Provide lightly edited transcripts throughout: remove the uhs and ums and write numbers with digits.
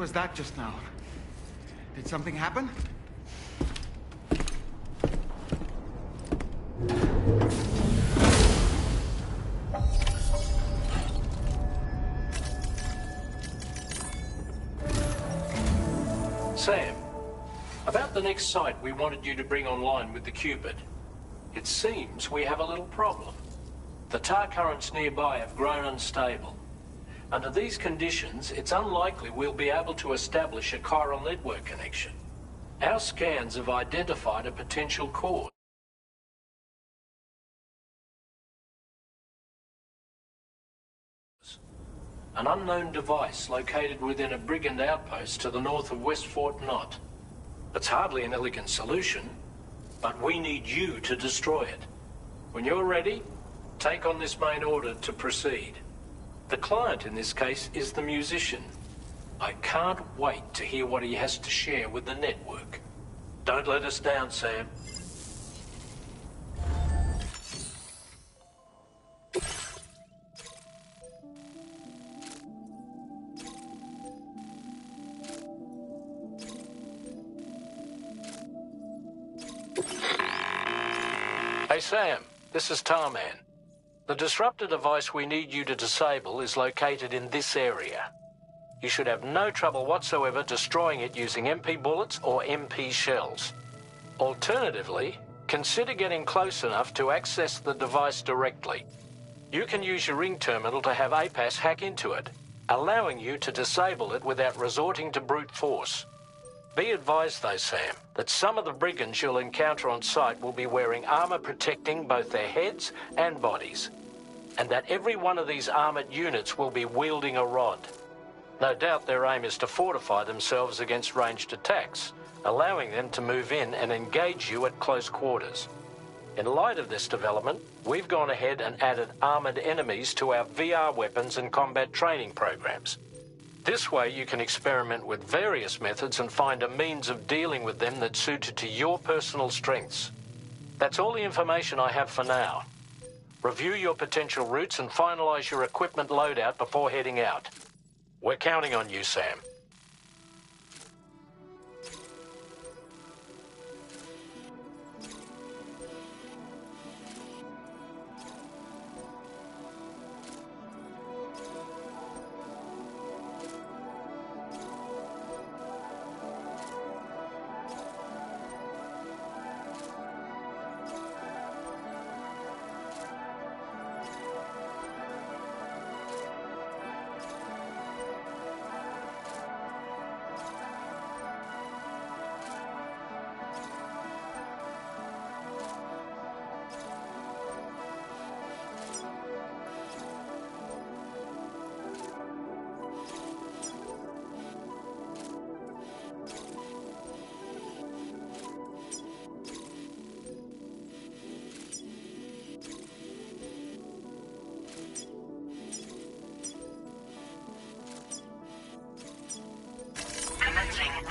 was that just now? Did something happen? Sam, about the next site we wanted you to bring online with the Cupid. It seems we have a little problem. The tar currents nearby have grown unstable. Under these conditions, it's unlikely we'll be able to establish a chiral network connection. Our scans have identified a potential cause. An unknown device located within a brigand outpost to the north of West Fort Knott. It's hardly an elegant solution, but we need you to destroy it. When you're ready, take on this main order to proceed. The client in this case is the musician. I can't wait to hear what he has to share with the network. Don't let us down, Sam. Hey Sam, this is Tarman. The disruptor device we need you to disable is located in this area. You should have no trouble whatsoever destroying it using MP bullets or MP shells. Alternatively, consider getting close enough to access the device directly. You can use your ring terminal to have APAS hack into it, allowing you to disable it without resorting to brute force. Be advised though, Sam, that some of the brigands you'll encounter on site will be wearing armor protecting both their heads and bodies, and that every one of these armored units will be wielding a rod. No doubt their aim is to fortify themselves against ranged attacks, allowing them to move in and engage you at close quarters. In light of this development, we've gone ahead and added armored enemies to our VR weapons and combat training programs. This way you can experiment with various methods and find a means of dealing with them that's suited to your personal strengths. That's all the information I have for now. Review your potential routes and finalize your equipment loadout before heading out. We're counting on you, Sam.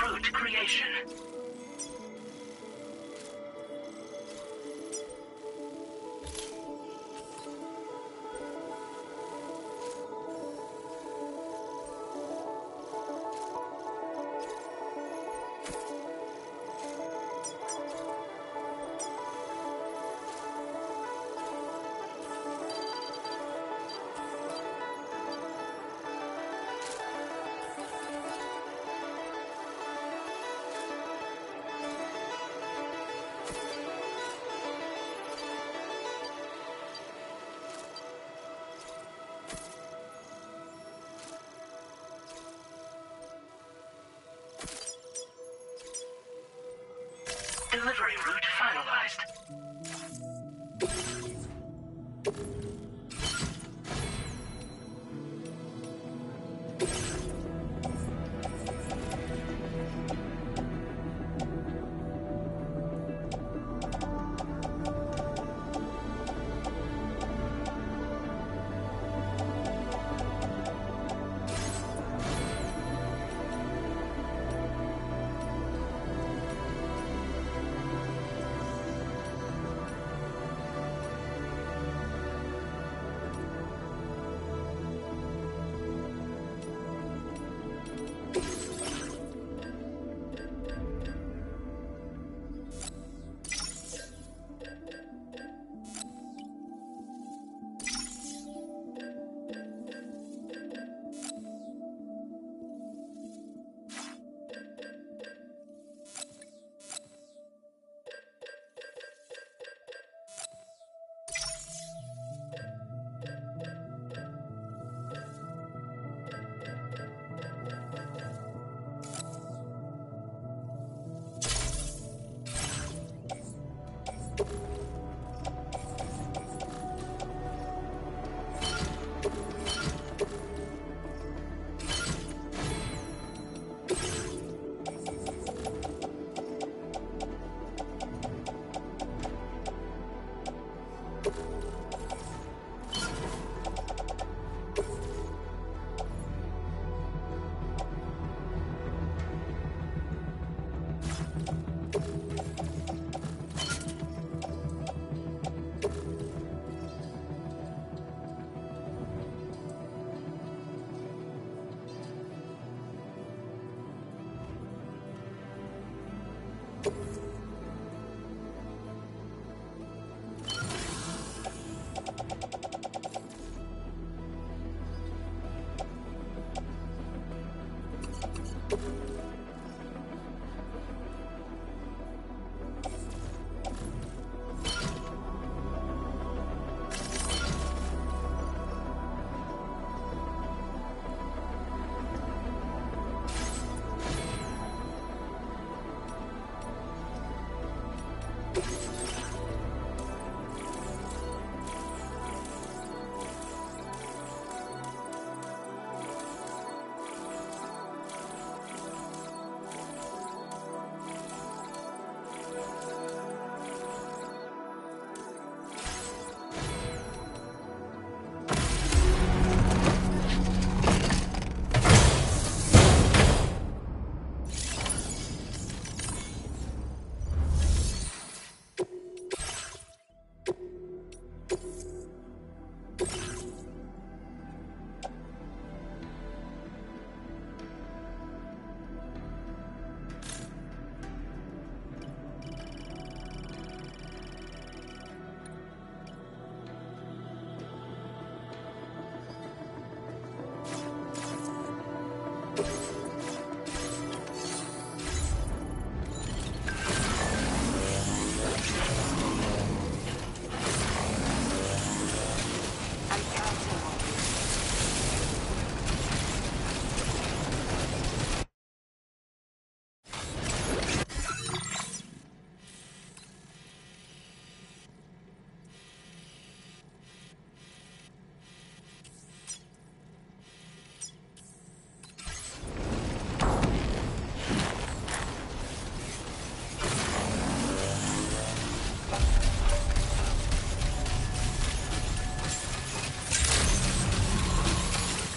Route creation. Delivery route finalized.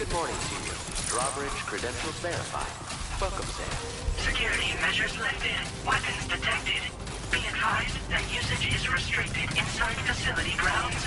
Good morning to you. Drawbridge credentials verified. Welcome, Sam. Security measures lifted. Weapons detected. Be advised that usage is restricted inside facility grounds.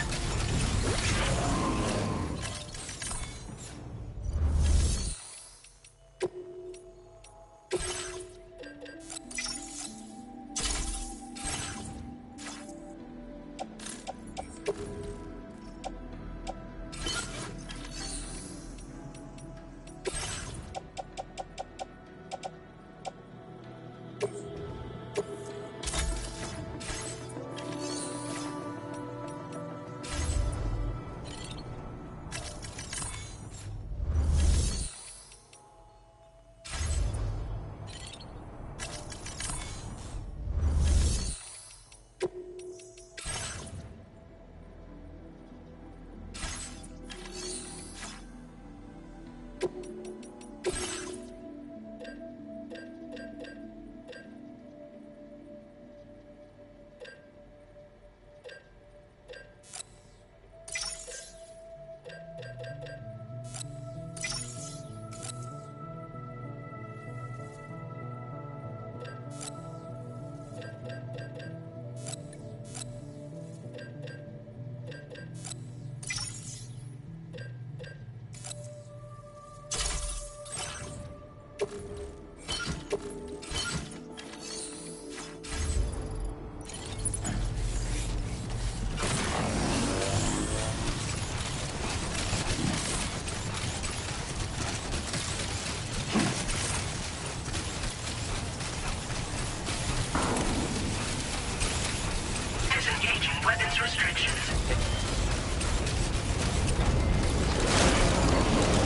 Weapons restrictions.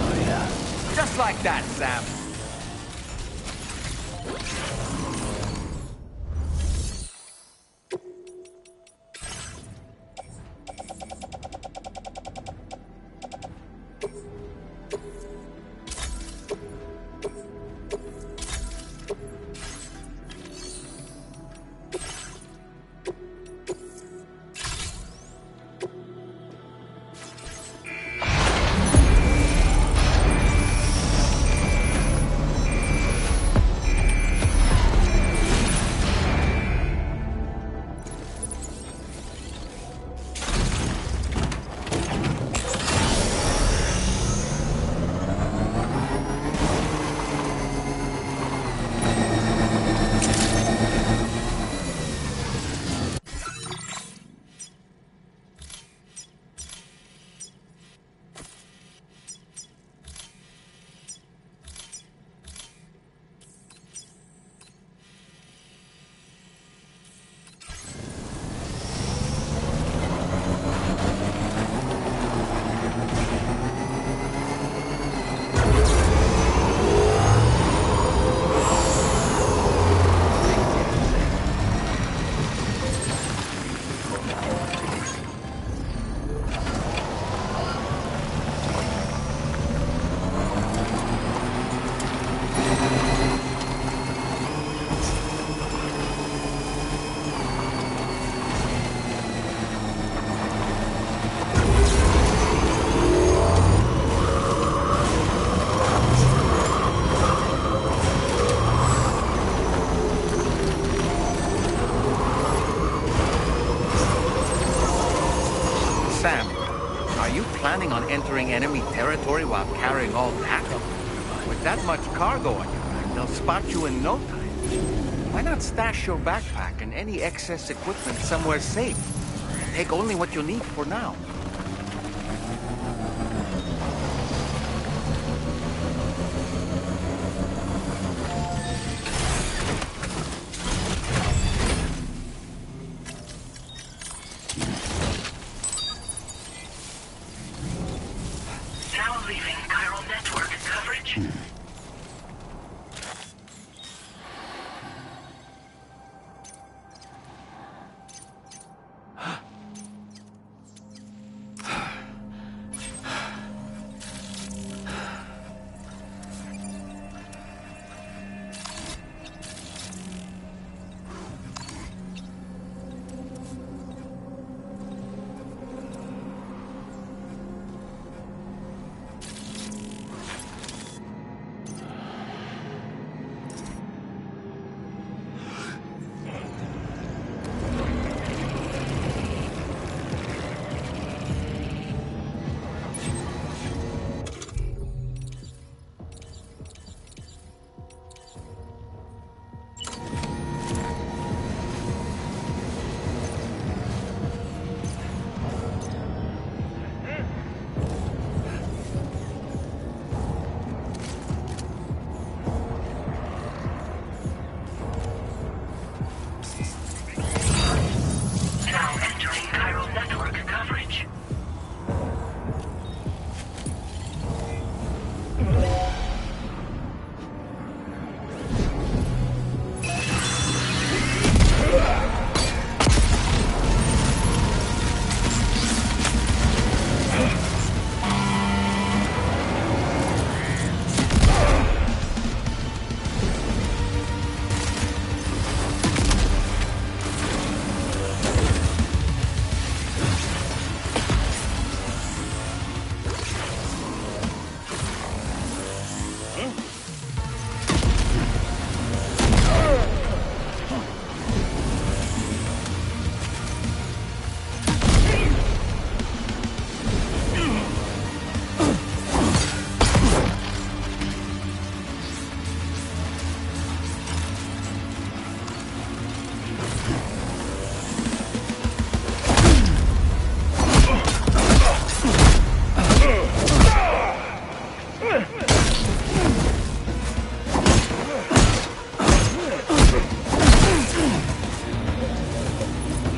Oh, yeah. Just like that, Sam. Sam, are you planning on entering enemy territory while carrying all that? With that much cargo on your back, they'll spot you in no time. Why not stash your backpack and any excess equipment somewhere safe? Take only what you need for now. Now leaving chiral network coverage. Now entering chiral network coverage.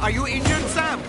Are you injured, Sam?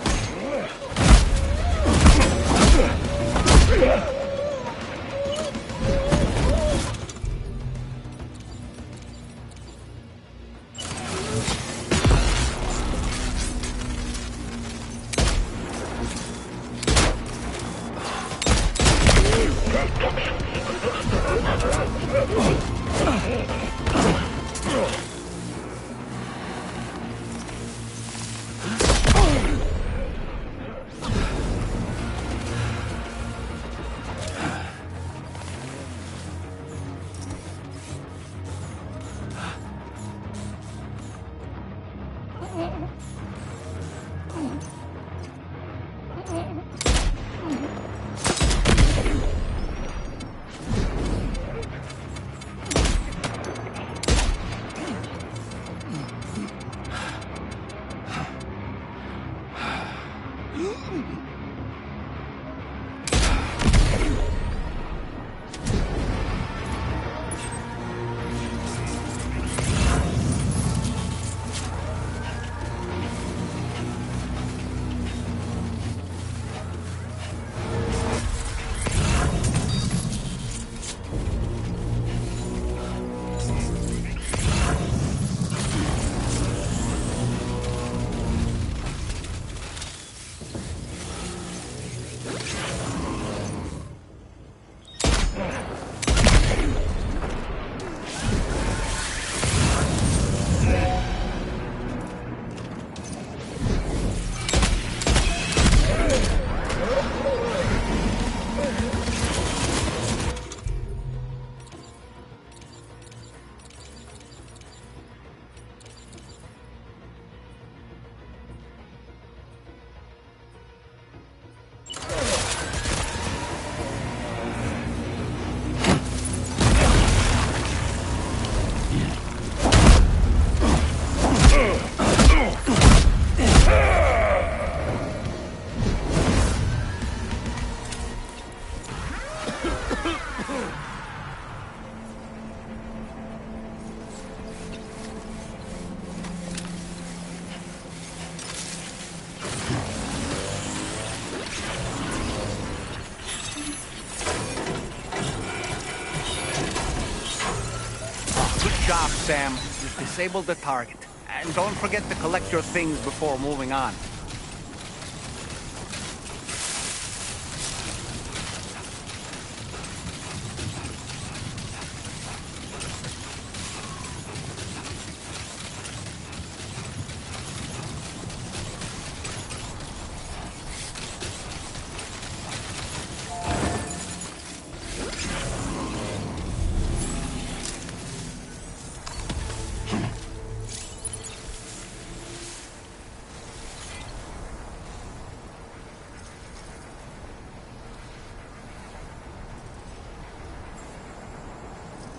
Sam. You've disabled the target. And don't forget to collect your things before moving on.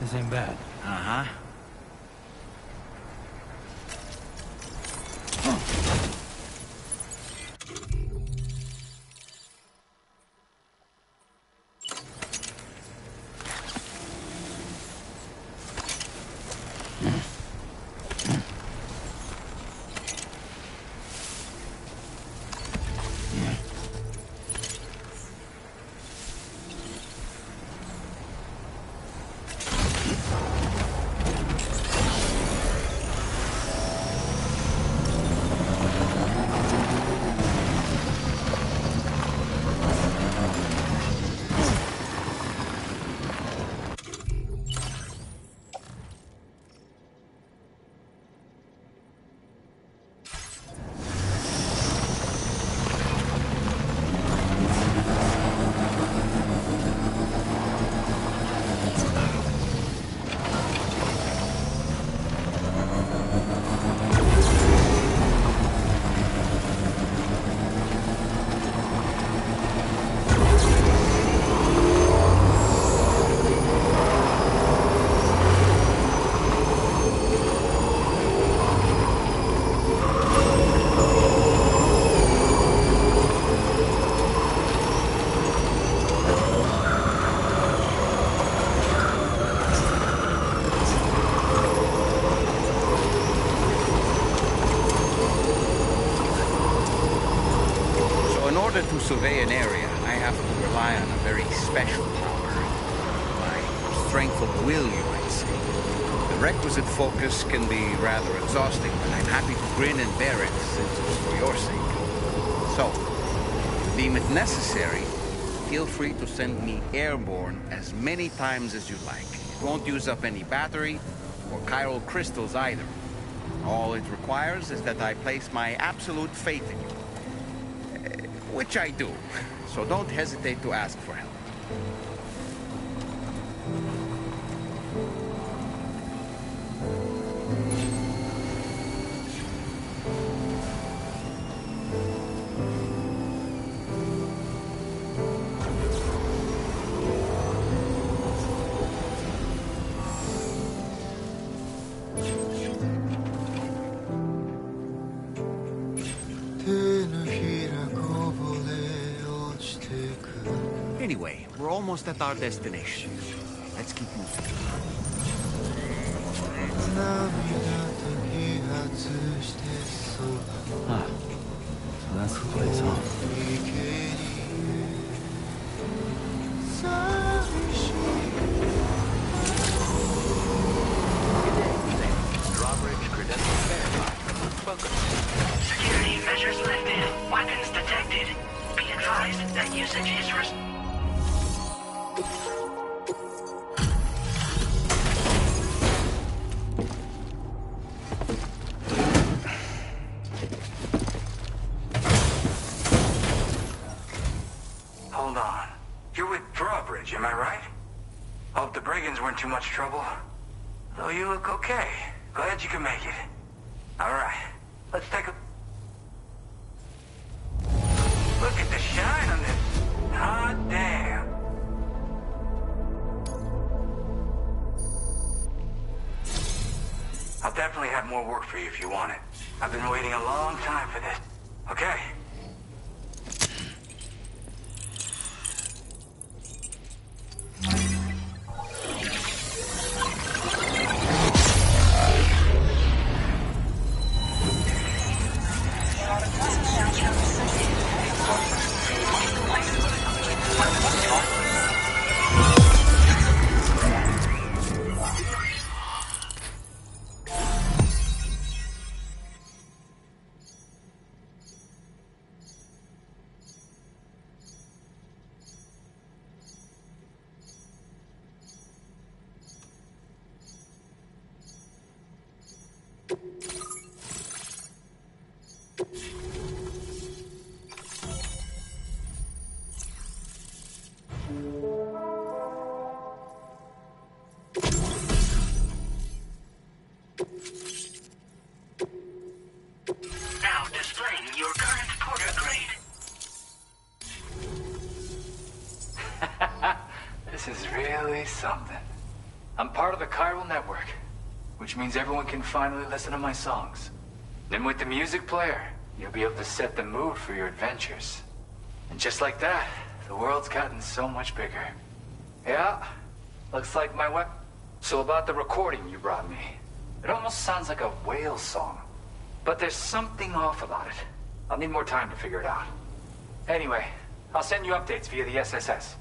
This ain't bad. Uh-huh. To survey an area, I have to rely on a very special power. My strength of will, you might say. The requisite focus can be rather exhausting, but I'm happy to grin and bear it since it's for your sake. So, deem it necessary, feel free to send me airborne as many times as you like. It won't use up any battery or chiral crystals either. All it requires is that I place my absolute faith in you. Which I do, so don't hesitate to ask for help. Anyway, we're almost at our destination. Let's keep moving. Ah, so that's the place, huh? Drawbridge credentials verified. Welcome. Security measures lifted. Weapons detected. Be advised that usage is Hold on. You're with Drawbridge, am I right? Hope the brigands weren't too much trouble. Though you look okay. Glad you can make it. Alright, let's take a... Look at the shine on this. Hot damn. I'll definitely have more work for you if you want it. I've been waiting a long time for this. Okay? This is really something. I'm part of the chiral network, which means everyone can finally listen to my songs. Then with the music player, you'll be able to set the mood for your adventures. And just like that, the world's gotten so much bigger. Yeah, looks like my weapon. So about the recording you brought me, it almost sounds like a whale song. But there's something off about it. I'll need more time to figure it out. Anyway, I'll send you updates via the SSS.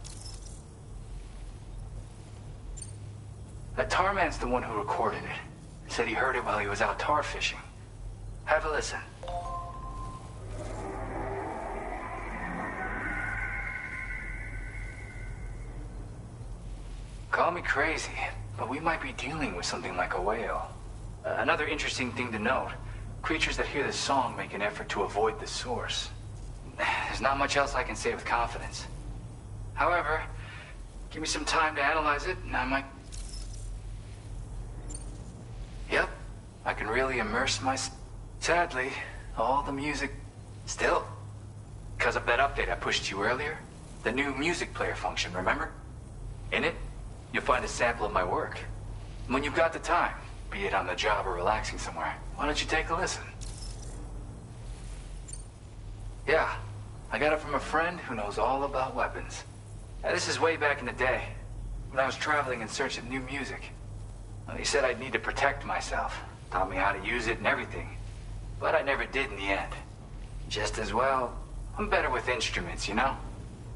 That tar man's the one who recorded it. Said he heard it while he was out tar fishing. Have a listen. Call me crazy, but we might be dealing with something like a whale. Another interesting thing to note, creatures that hear this song make an effort to avoid the source. There's not much else I can say with confidence. However, give me some time to analyze it, and I might... Yep, I can really immerse my... Sadly, all the music... Still, because of that update I pushed you earlier, the new music player function, remember? In it, you'll find a sample of my work. When you've got the time, be it on the job or relaxing somewhere, why don't you take a listen? Yeah, I got it from a friend who knows all about weapons. Now, this is way back in the day, when I was traveling in search of new music. Well, he said I'd need to protect myself, taught me how to use it and everything. But I never did in the end. Just as well, I'm better with instruments, you know?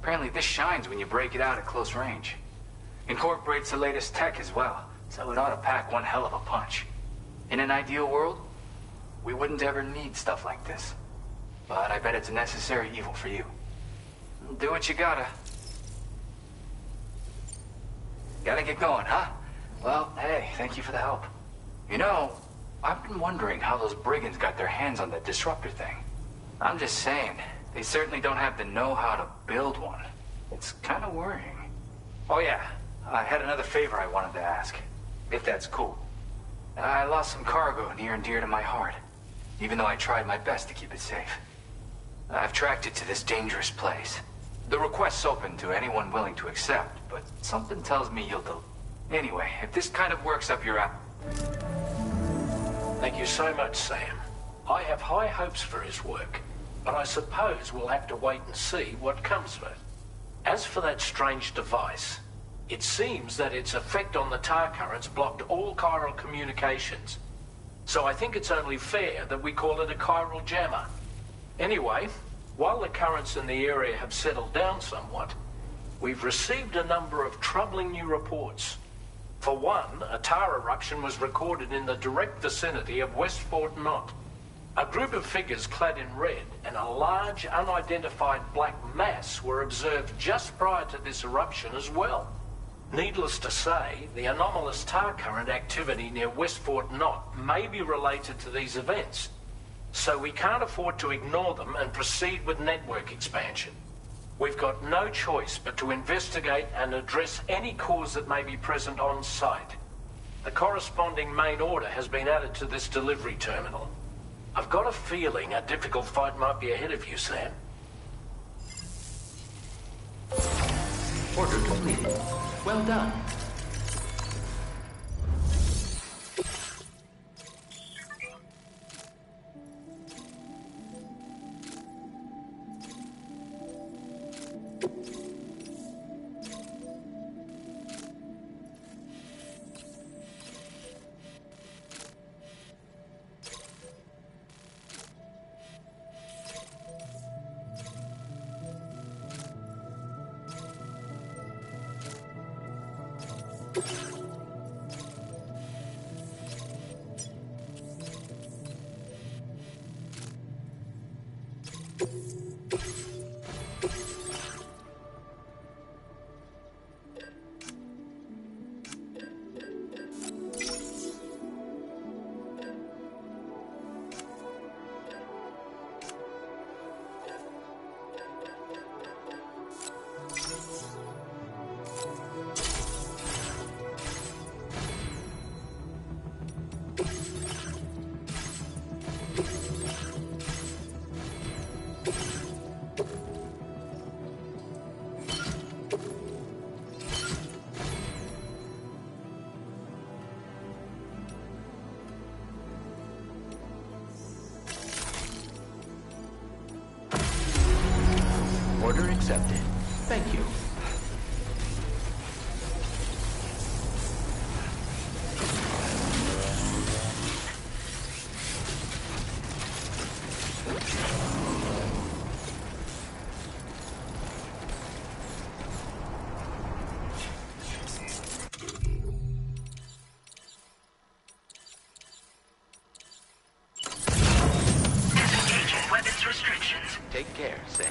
Apparently this shines when you break it out at close range. Incorporates the latest tech as well, so it ought to pack one hell of a punch. In an ideal world, we wouldn't ever need stuff like this. But I bet it's a necessary evil for you. Do what you gotta. Gotta get going, huh? Well, hey, thank you for the help. You know, I've been wondering how those brigands got their hands on that disruptor thing. I'm just saying, they certainly don't have the know-how to build one. It's kind of worrying. Oh yeah, I had another favor I wanted to ask, if that's cool. I lost some cargo near and dear to my heart, even though I tried my best to keep it safe. I've tracked it to this dangerous place. The request's open to anyone willing to accept, but something tells me you'll do. Anyway, if this kind of works up your app... Thank you so much, Sam. I have high hopes for his work, but I suppose we'll have to wait and see what comes of it. As for that strange device, it seems that its effect on the tar currents blocked all chiral communications. So I think it's only fair that we call it a chiral jammer. Anyway, while the currents in the area have settled down somewhat, we've received a number of troubling new reports. For one, a tar eruption was recorded in the direct vicinity of West Fort Knot. A group of figures clad in red and a large unidentified black mass were observed just prior to this eruption as well. Needless to say, the anomalous tar current activity near West Fort Knot may be related to these events. So we can't afford to ignore them and proceed with network expansion. We've got no choice but to investigate and address any cause that may be present on site. The corresponding main order has been added to this delivery terminal. I've got a feeling a difficult fight might be ahead of you, Sam. Order completed. Well done. Order accepted. Thank you. Disengaging weapons restrictions. Take care, Sam.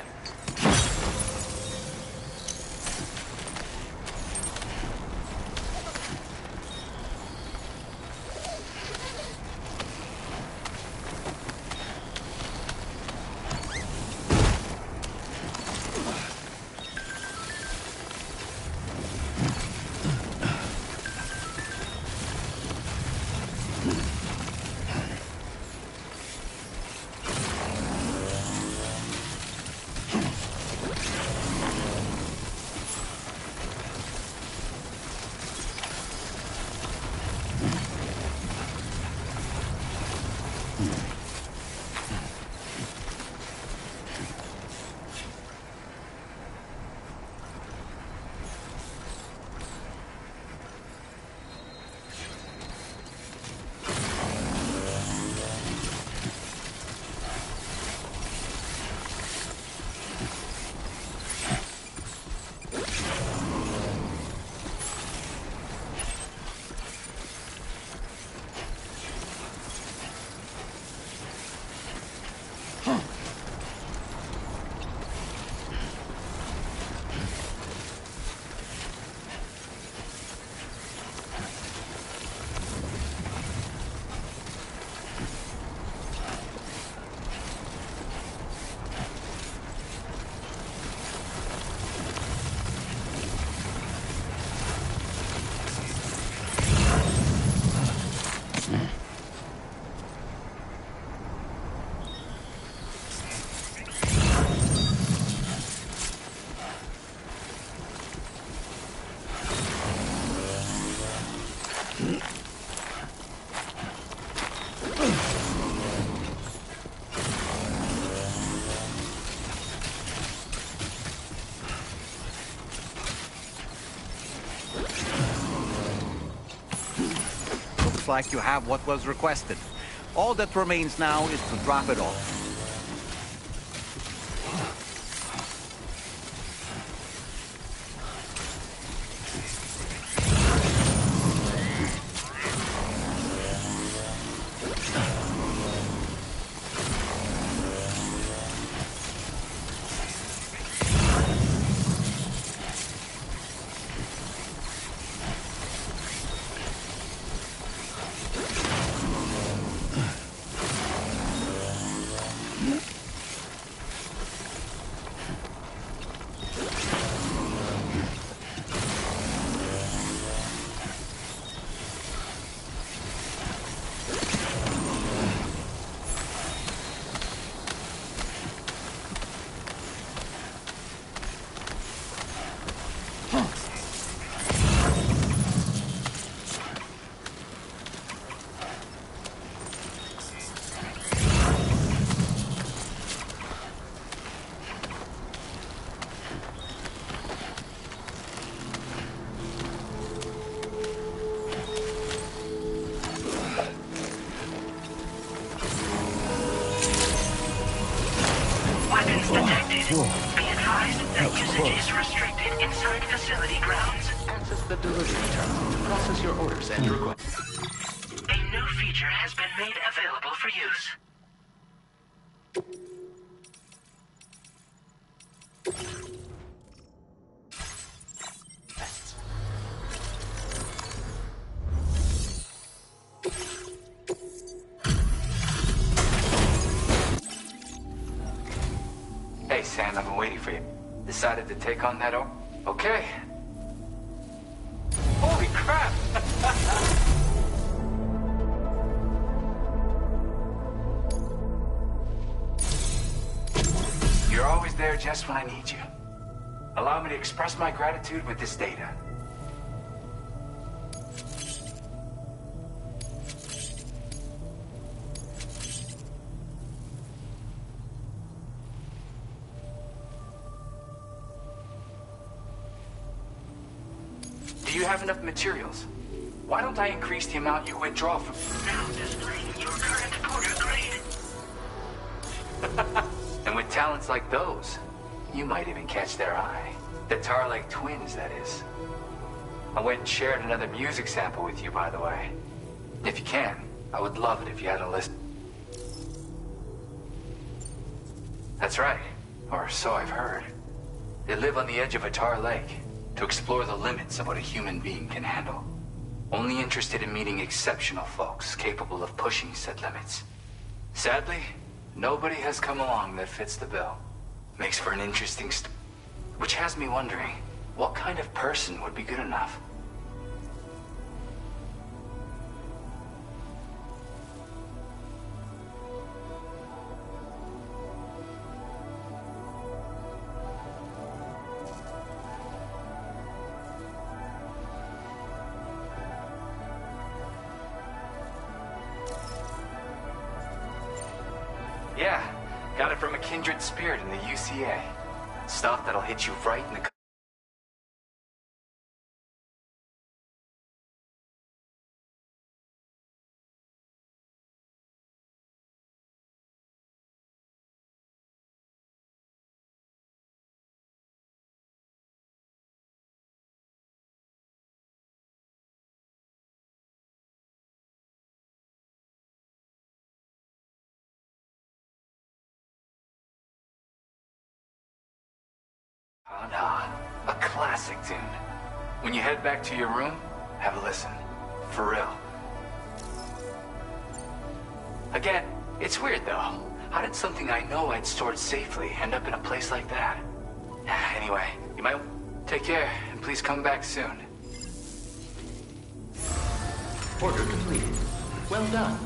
Looks like you have what was requested. All that remains now is to drop it off. Weapons detected. Be advised that usage is restricted inside facility grounds. Access the delivery terminal to process your orders and requests. A new feature has been made available for use. Hey, Sam, I've been waiting for you. Decided to take on that Okay. Holy crap! You're always there just when I need you. Allow me to express my gratitude with this data. Do you have enough materials? Why don't I increase the amount you withdraw from... Now displaying your current porter grade. And with talents like those, you might even catch their eye. The Tar Lake twins, that is. I went and shared another music sample with you, by the way. If you can, I would love it if you had a list. That's right, or so I've heard. They live on the edge of a Tar Lake to explore the limits of what a human being can handle. Only interested in meeting exceptional folks capable of pushing said limits. Sadly, nobody has come along that fits the bill. Makes for an interesting which has me wondering, what kind of person would be good enough? Yeah, got it from a kindred spirit in the UCA. Stuff that'll hit you right in the... A classic tune. When you head back to your room, have a listen. For real. Again, it's weird though. How did something I know I'd stored safely end up in a place like that? Anyway, you might take care, and please come back soon. Order completed. Well done.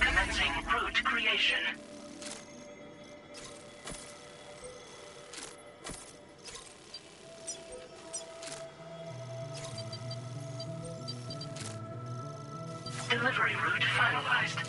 Commencing route creation. Delivery route finalized.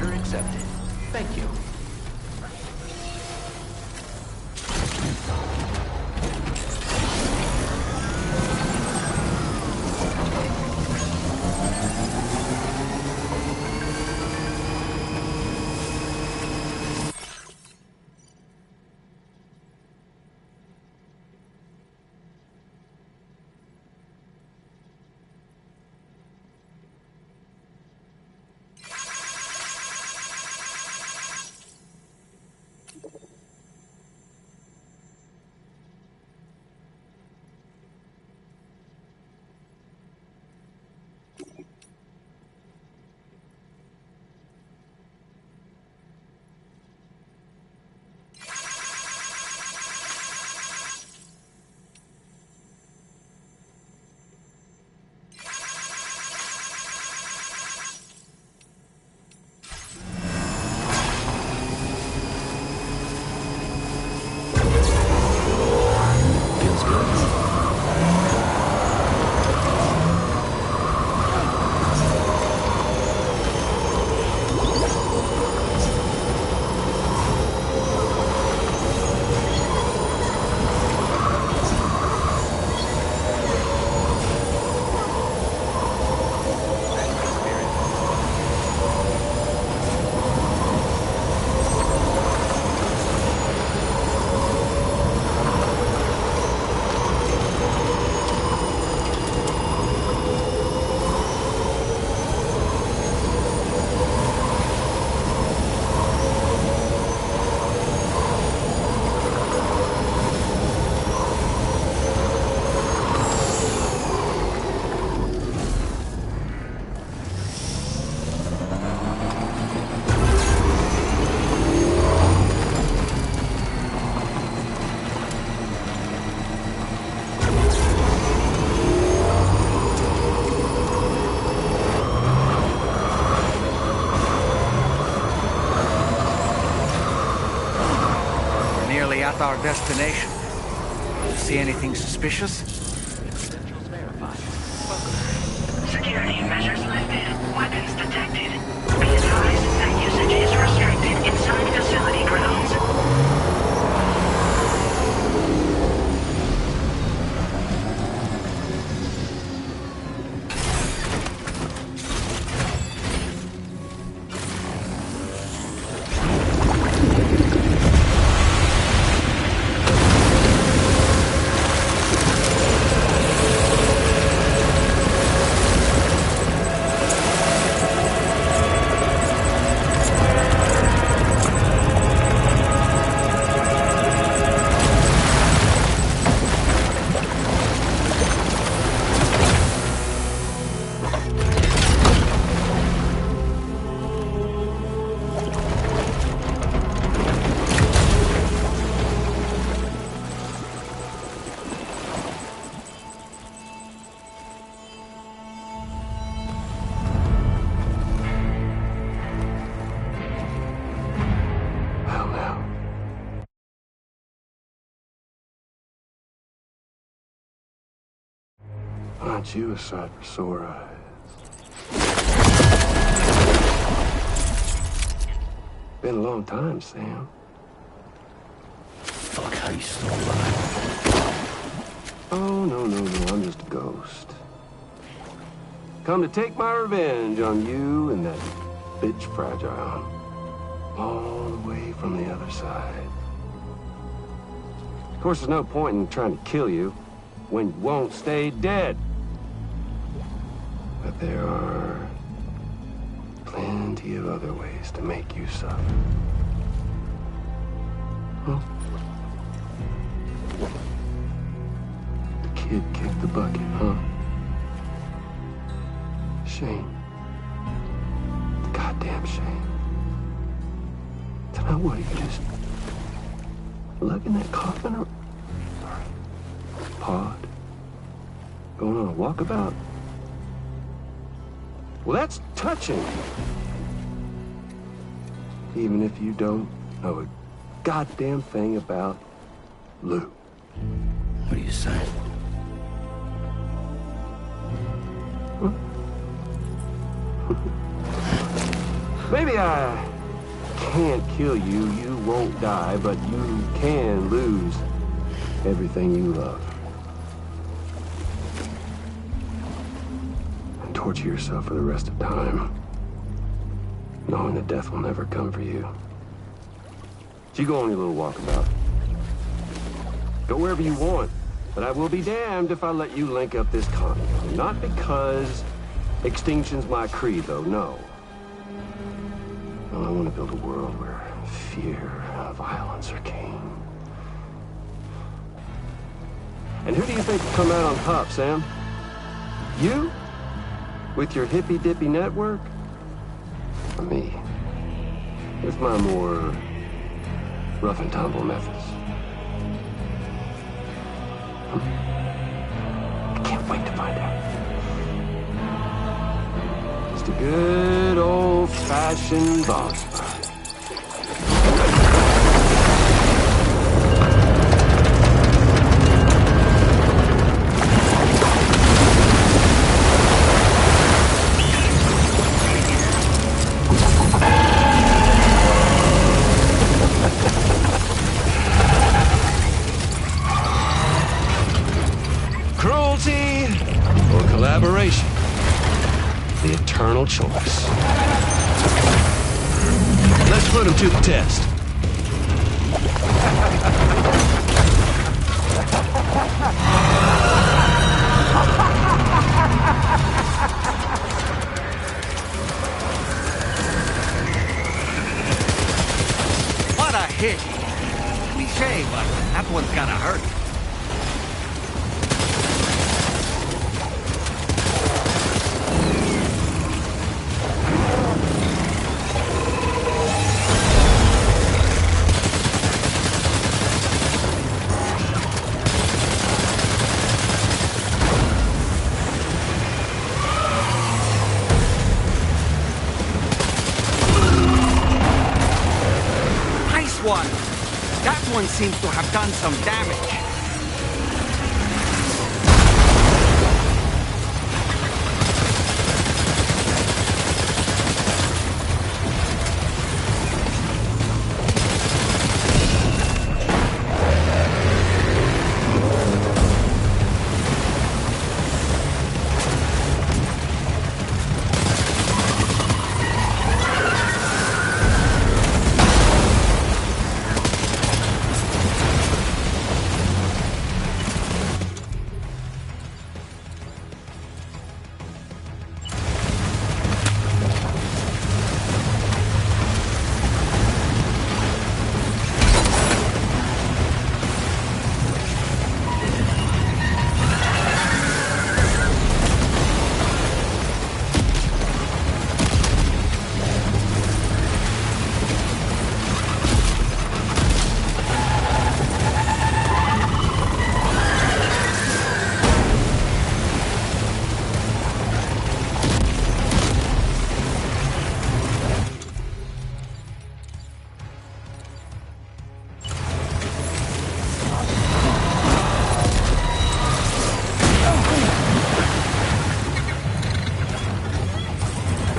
Order accepted. Thank you. At our destination. See anything suspicious? Credentials verified. Security measures lifted. Weapons detected. Be advised that usage is restricted inside facility grounds. Aren't you a sight for sore eyes? Been a long time, Sam. Fuck, how you still alive? Oh, no, I'm just a ghost. Come to take my revenge on you and that bitch Fragile. All the way from the other side. Of course, there's no point in trying to kill you when you won't stay dead. But there are plenty of other ways to make you suffer. Well, the kid kicked the bucket, huh? Shame. Goddamn shame. So now what, are you just lugging that coffin or pod? Going on a walkabout? Well, that's touching. Even if you don't know a goddamn thing about Lou. What are you saying? Huh? Maybe I can't kill you, you won't die, but you can lose everything you love. And torture yourself for the rest of time, knowing that death will never come for you. So you go on your little walkabout. Go wherever you want, but I will be damned if I let you link up this commune. Not because extinction's my creed, though, no. Well, I want to build a world where fear and violence are king. And who do you think will come out on top, Sam? You? With your hippy-dippy network? Or me? With my more rough and tumble methods? I can't wait to find out. Just a good old-fashioned boss fight. Cruelty or collaboration? The eternal choice. Let's put him to the test. What a hit! Cliche, but that one's gonna hurt. One. That one seems to have done some damage.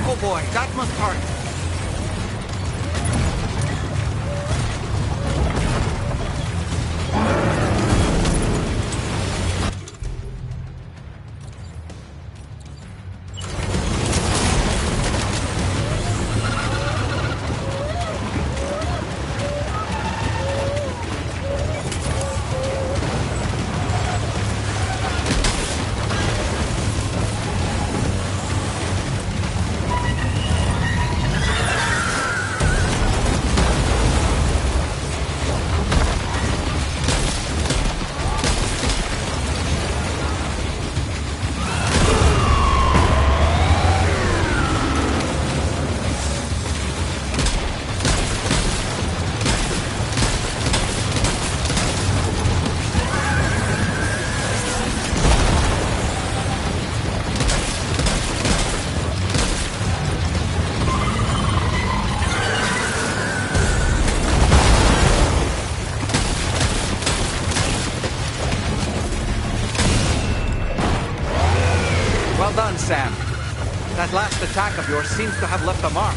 Oh boy, that must hurt. Well done, Sam. That last attack of yours seems to have left a mark.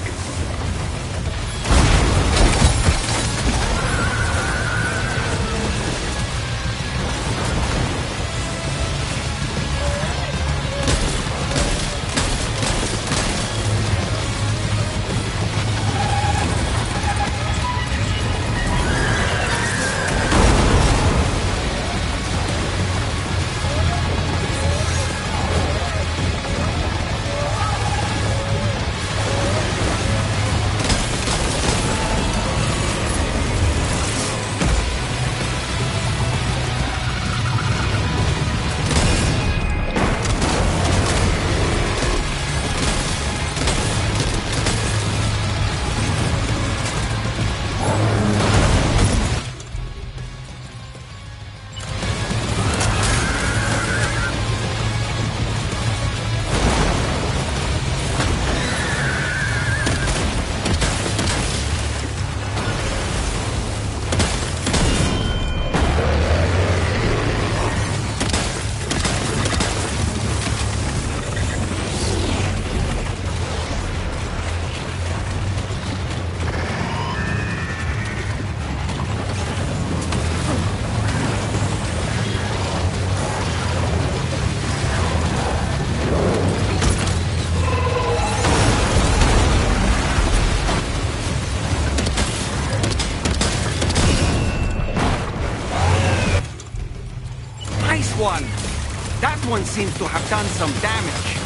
seems to have done some damage.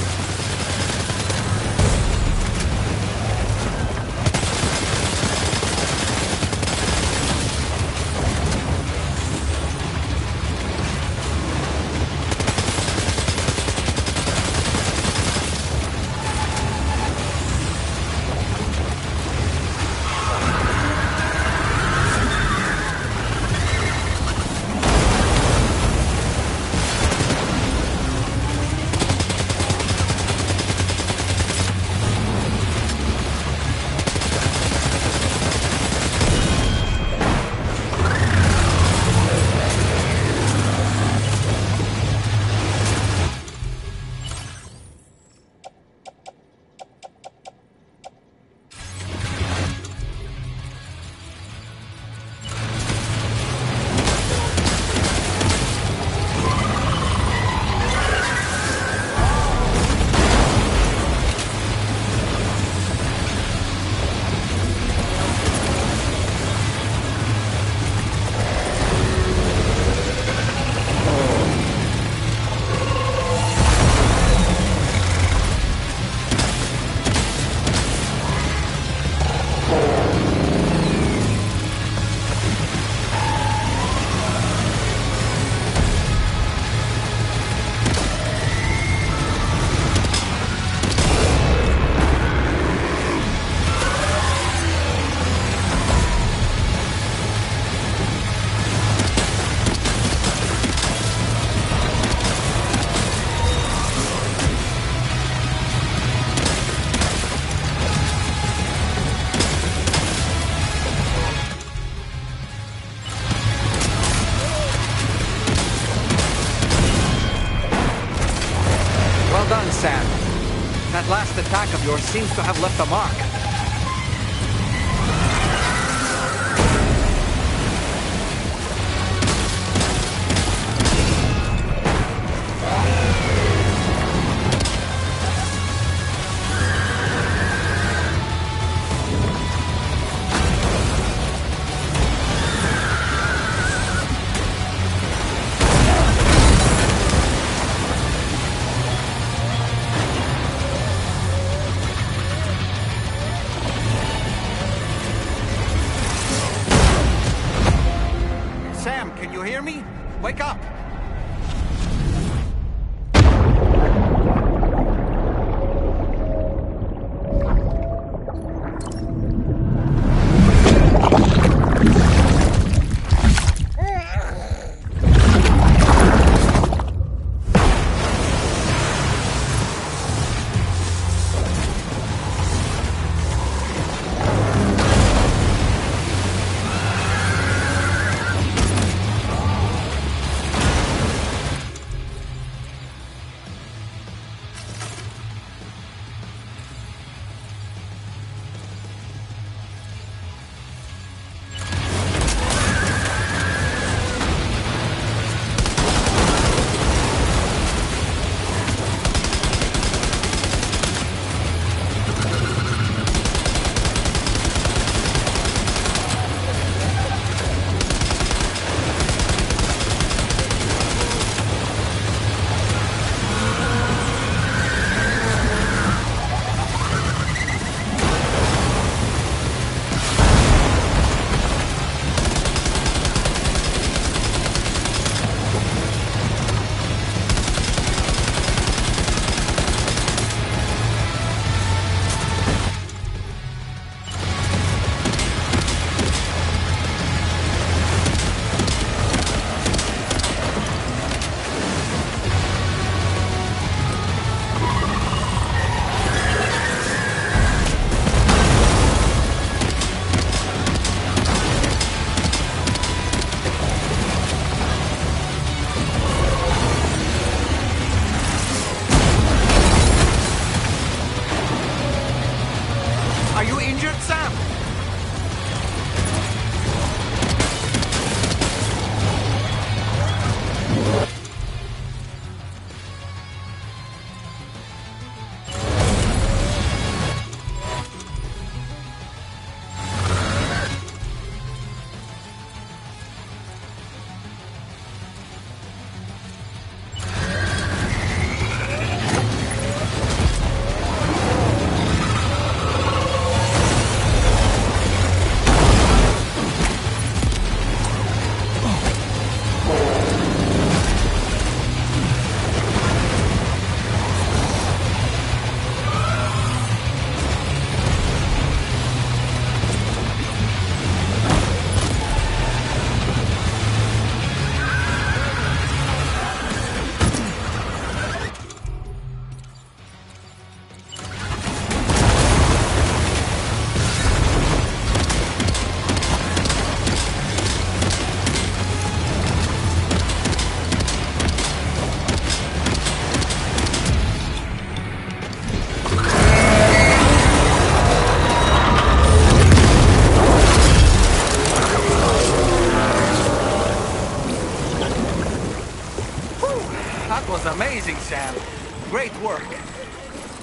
Sam. That last attack of yours seems to have left a mark. Sam, can you hear me? Wake up!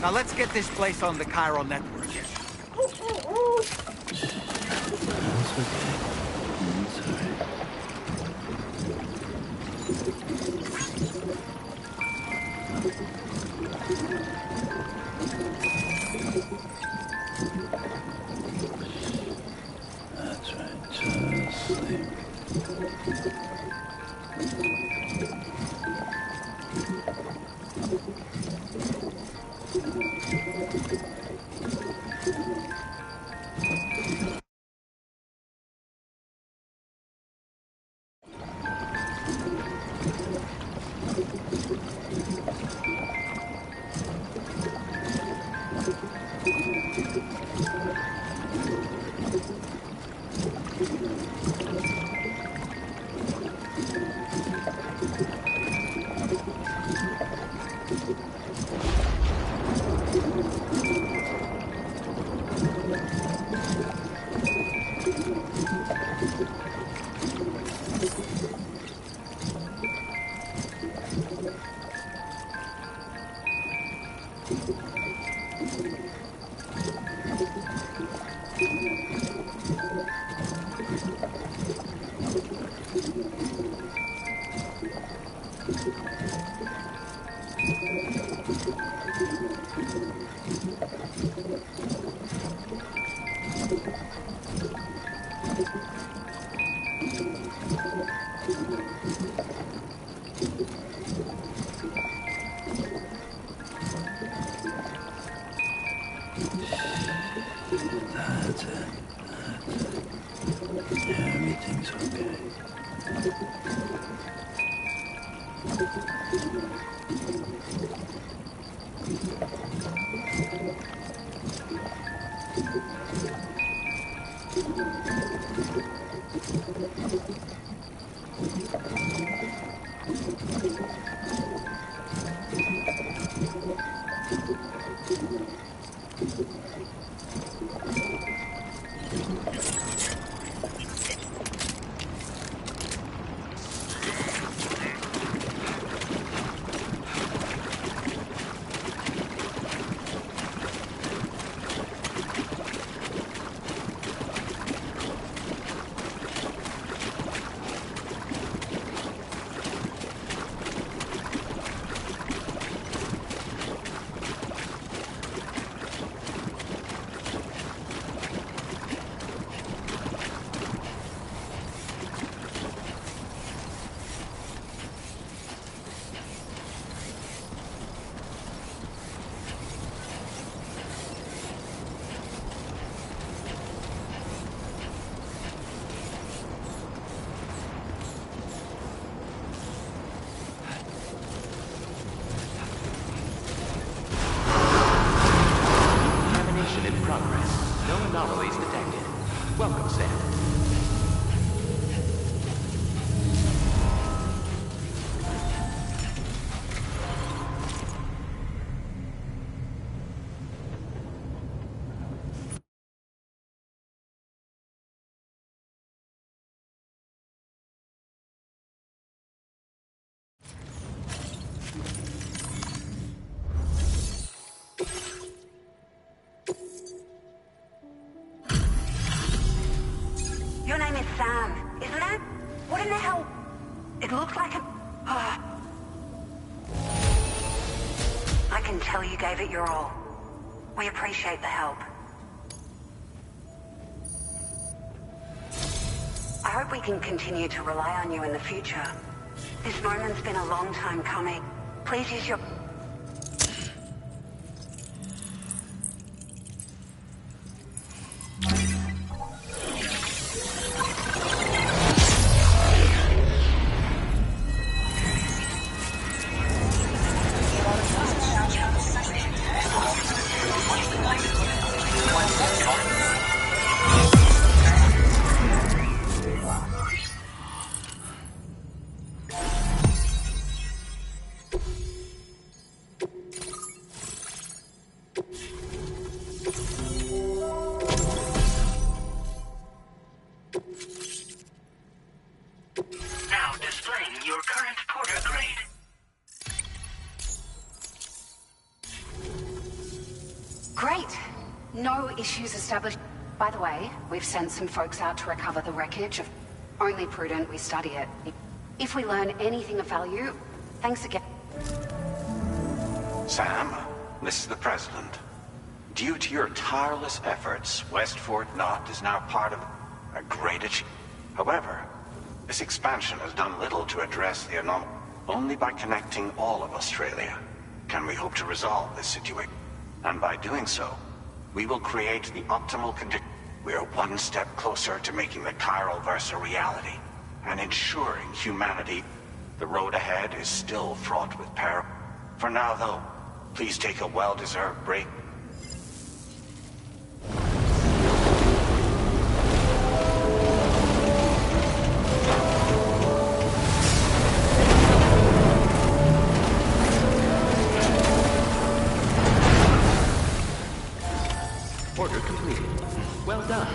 Now let's get this place on the Cairo network. That's okay. It's alright. That's right. Just sleep. That's it. Everything's okay. Examination in progress. No anomalies detected. Welcome, Sam. Your name is Sam, isn't it? What in the hell? It looks like a... I can tell you gave it your all. We appreciate the help. I hope we can continue to rely on you in the future. This moment's been a long time coming. Please use your... Great. No issues established. By the way, we've sent some folks out to recover the wreckage. Only prudent we study it. If we learn anything of value, thanks again. Sam, this is the President. Due to your tireless efforts, West Fort Knot is now part of a great achievement. However, this expansion has done little to address the anomaly. Only by connecting all of Australia can we hope to resolve this situation. And by doing so, we will create the optimal condition. We are one step closer to making the Chiral Verse a reality and ensuring humanity. The road ahead is still fraught with peril. For now, though, please take a well-deserved break. Order completed. Well done.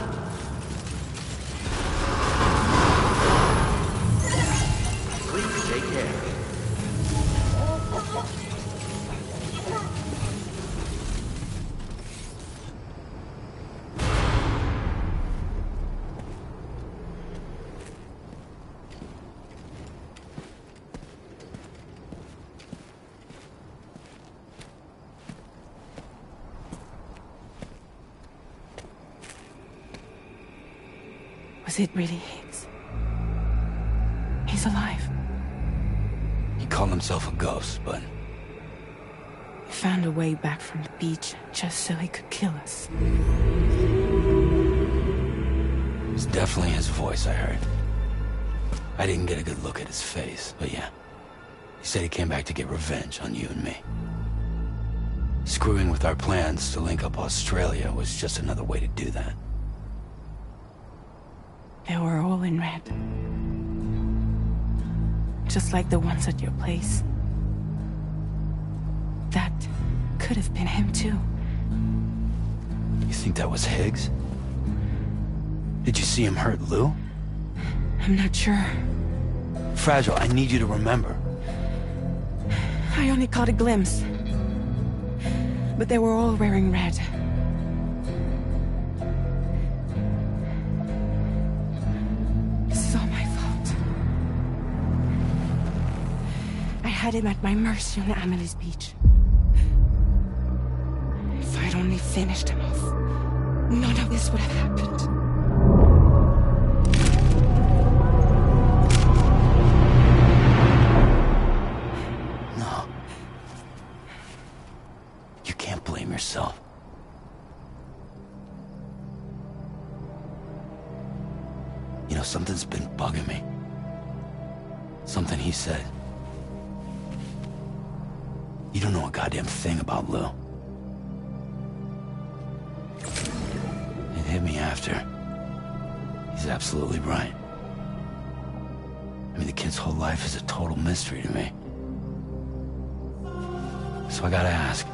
Please take care. Was it really Higgs? He's alive. He called himself a ghost, but... He found a way back from the beach just so he could kill us. It was definitely his voice I heard. I didn't get a good look at his face, but yeah. He said he came back to get revenge on you and me. Screwing with our plans to link up Australia was just another way to do that. They were all in red. Just like the ones at your place. That could have been him too. You think that was Higgs? Did you see him hurt Lou? I'm not sure. Fragile, I need you to remember. I only caught a glimpse. But they were all wearing red. This is all my fault. I had him at my mercy on Amelie's beach. If I'd only finished him off, none of this would have happened. No. You can't blame yourself. You know, something's been bugging me. Something he said. You don't know a goddamn thing about Lou. It hit me after. He's absolutely right. I mean, the kid's whole life is a total mystery to me. So I gotta ask.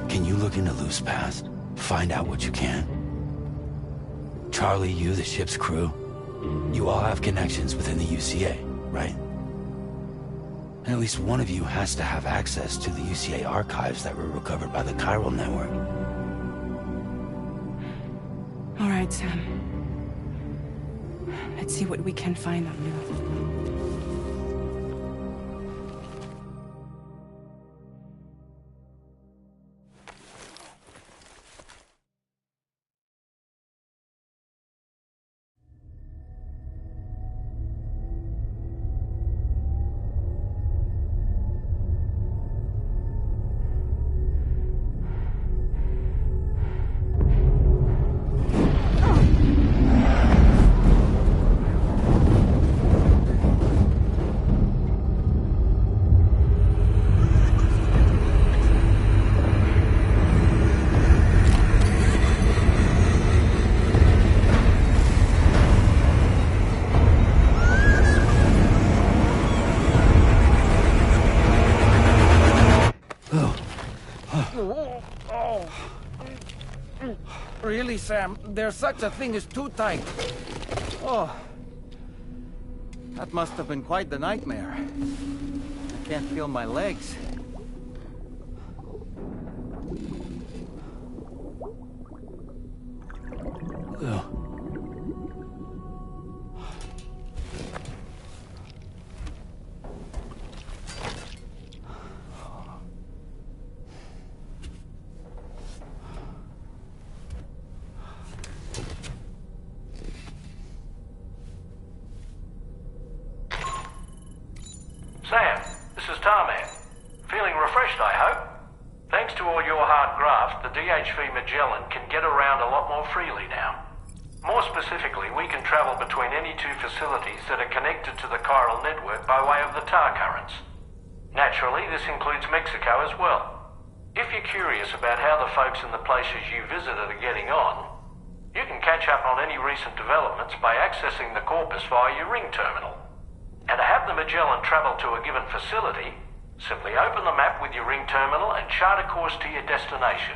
Can you look into Lou's past? Find out what you can? Charlie, you, the ship's crew, you all have connections within the UCA, right? And at least one of you has to have access to the UCA archives that were recovered by the Chiral Network. All right, Sam. Let's see what we can find on Lou. Really, Sam? There's such a thing as too tight. Oh. That must have been quite the nightmare. I can't feel my legs. craft, the DHV Magellan can get around a lot more freely now. More specifically, we can travel between any two facilities that are connected to the chiral network by way of the tar currents. Naturally, this includes Mexico as well. If you're curious about how the folks in the places you visited are getting on, you can catch up on any recent developments by accessing the Corpus via your ring terminal. And to have the Magellan travel to a given facility, simply open the map with your ring terminal and chart a course to your destination.